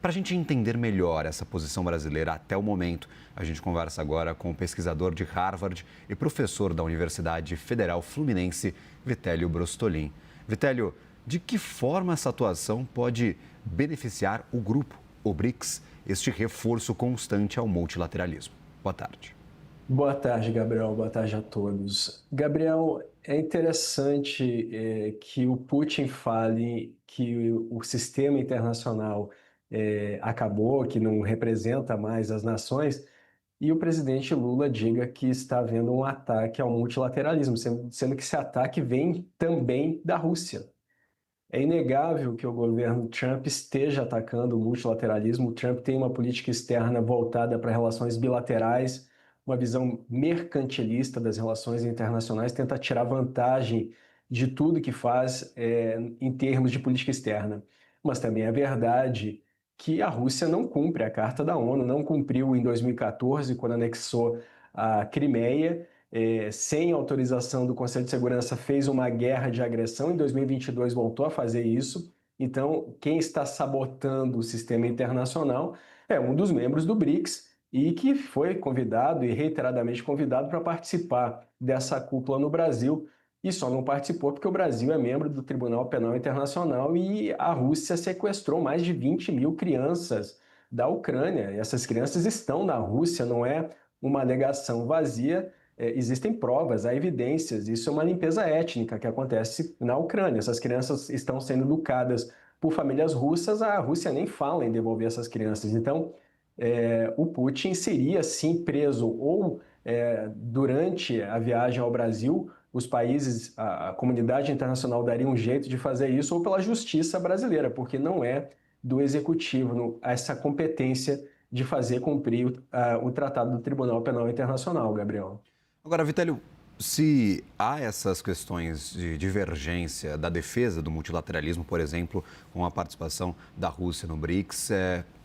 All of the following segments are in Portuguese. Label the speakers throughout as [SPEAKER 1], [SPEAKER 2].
[SPEAKER 1] Para a gente entender melhor essa posição brasileira até o momento, a gente conversa agora com o pesquisador de Harvard e professor da Universidade Federal Fluminense, Vitélio Brostolin. Vitélio, de que forma essa atuação pode beneficiar o grupo, o BRICS, este reforço constante ao multilateralismo? Boa tarde.
[SPEAKER 2] Boa tarde, Gabriel. Boa tarde a todos. Gabriel, é interessante que o Putin fale que o sistema internacional acabou, que não representa mais as nações, e o presidente Lula diga que está havendo um ataque ao multilateralismo, sendo que esse ataque vem também da Rússia. É inegável que o governo Trump esteja atacando o multilateralismo. O Trump tem uma política externa voltada para relações bilaterais, uma visão mercantilista das relações internacionais, tenta tirar vantagem de tudo que faz em termos de política externa. Mas também é verdade que a Rússia não cumpre a Carta da ONU, não cumpriu em 2014, quando anexou a Crimeia, sem autorização do Conselho de Segurança, fez uma guerra de agressão. Em 2022 voltou a fazer isso. Então, quem está sabotando o sistema internacional é um dos membros do BRICS e que foi convidado e reiteradamente convidado para participar dessa cúpula no Brasil. E só não participou porque o Brasil é membro do Tribunal Penal Internacional e a Rússia sequestrou mais de 20 mil crianças da Ucrânia. E essas crianças estão na Rússia, não é uma alegação vazia. Existem provas, há evidências. Isso é uma limpeza étnica que acontece na Ucrânia. Essas crianças estão sendo educadas por famílias russas, a Rússia nem fala em devolver essas crianças. Então, o Putin seria sim preso ou durante a viagem ao Brasil, os países, a comunidade internacional daria um jeito de fazer isso, ou pela justiça brasileira, porque não é do executivo essa competência de fazer cumprir o Tratado do Tribunal Penal Internacional, Gabriel.
[SPEAKER 1] Agora, Vitélio, se há essas questões de divergência da defesa do multilateralismo, por exemplo, com a participação da Rússia no BRICS,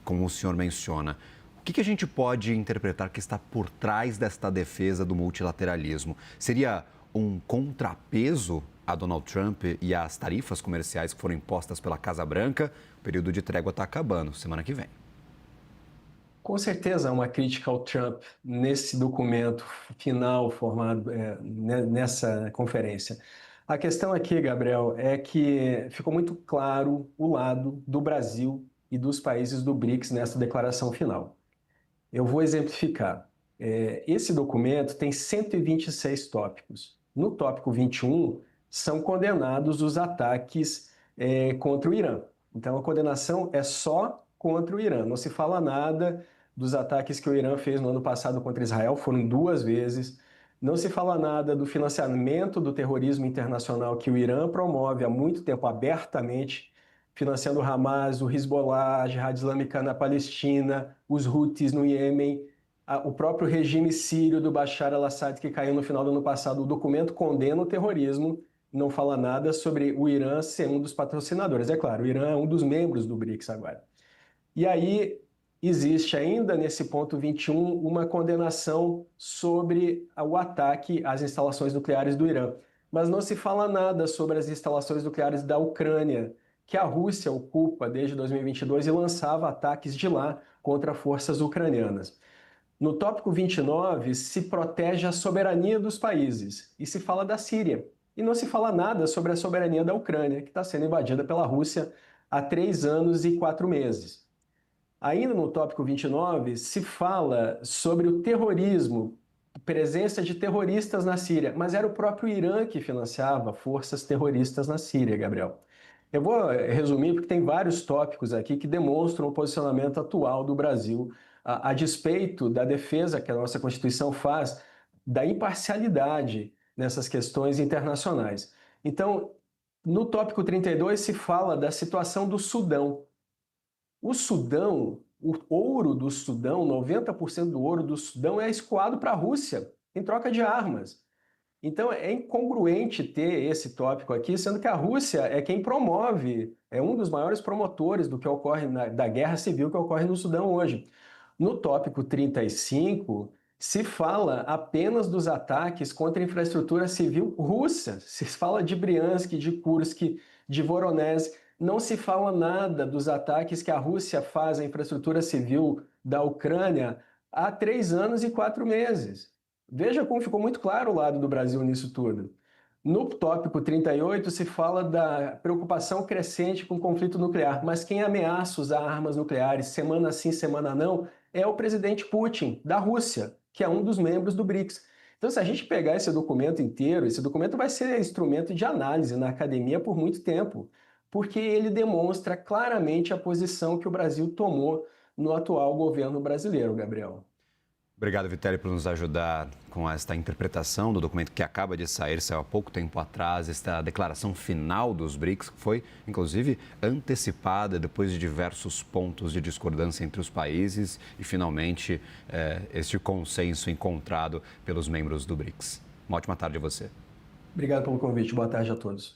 [SPEAKER 1] como o senhor menciona, o que a gente pode interpretar que está por trás desta defesa do multilateralismo? Seria um contrapeso a Donald Trump e às tarifas comerciais que foram impostas pela Casa Branca? O período de trégua está acabando, semana que vem.
[SPEAKER 2] Com certeza há uma crítica ao Trump nesse documento final formado nessa conferência. A questão aqui, Gabriel, é que ficou muito claro o lado do Brasil e dos países do BRICS nessa declaração final. Eu vou exemplificar. Esse documento tem 126 tópicos. No tópico 21, são condenados os ataques contra o Irã. Então, a condenação é só contra o Irã. Não se fala nada dos ataques que o Irã fez no ano passado contra Israel, foram 2 vezes. Não se fala nada do financiamento do terrorismo internacional que o Irã promove há muito tempo abertamente, financiando o Hamas, o Hezbollah, a Jihad Islâmica na Palestina, os Houthis no Iêmen, o próprio regime sírio do Bashar al-Assad que caiu no final do ano passado. O documento condena o terrorismo, não fala nada sobre o Irã ser um dos patrocinadores. É claro, o Irã é um dos membros do BRICS agora. E aí existe ainda nesse ponto 21 uma condenação sobre o ataque às instalações nucleares do Irã. Mas não se fala nada sobre as instalações nucleares da Ucrânia, que a Rússia ocupa desde 2022 e lançava ataques de lá contra forças ucranianas. No tópico 29, se protege a soberania dos países e se fala da Síria. E não se fala nada sobre a soberania da Ucrânia, que está sendo invadida pela Rússia há 3 anos e 4 meses. Ainda no tópico 29, se fala sobre o terrorismo, presença de terroristas na Síria, mas era o próprio Irã que financiava forças terroristas na Síria, Gabriel. Eu vou resumir porque tem vários tópicos aqui que demonstram o posicionamento atual do Brasil, a despeito da defesa que a nossa Constituição faz da imparcialidade nessas questões internacionais. Então, no tópico 32 se fala da situação do Sudão. O Sudão, o ouro do Sudão, 90% do ouro do Sudão é escoado para a Rússia em troca de armas. Então é incongruente ter esse tópico aqui, sendo que a Rússia é quem promove, é um dos maiores promotores do que ocorre da guerra civil que ocorre no Sudão hoje. No tópico 35, se fala apenas dos ataques contra a infraestrutura civil russa. Se fala de Briansk, de Kursk, de Voronezh. Não se fala nada dos ataques que a Rússia faz à infraestrutura civil da Ucrânia há 3 anos e 4 meses. Veja como ficou muito claro o lado do Brasil nisso tudo. No tópico 38 se fala da preocupação crescente com o conflito nuclear, mas quem ameaça usar armas nucleares semana sim, semana não, é o presidente Putin, da Rússia, que é um dos membros do BRICS. Então, se a gente pegar esse documento inteiro, esse documento vai ser instrumento de análise na academia por muito tempo, porque ele demonstra claramente a posição que o Brasil tomou no atual governo brasileiro, Gabriel.
[SPEAKER 1] Obrigado, Vitelli, por nos ajudar com esta interpretação do documento que acaba de sair, saiu há pouco tempo atrás, esta declaração final dos BRICS, que foi, inclusive, antecipada depois de diversos pontos de discordância entre os países e, finalmente, este consenso encontrado pelos membros do BRICS. Uma ótima tarde a você.
[SPEAKER 2] Obrigado pelo convite. Boa tarde a todos.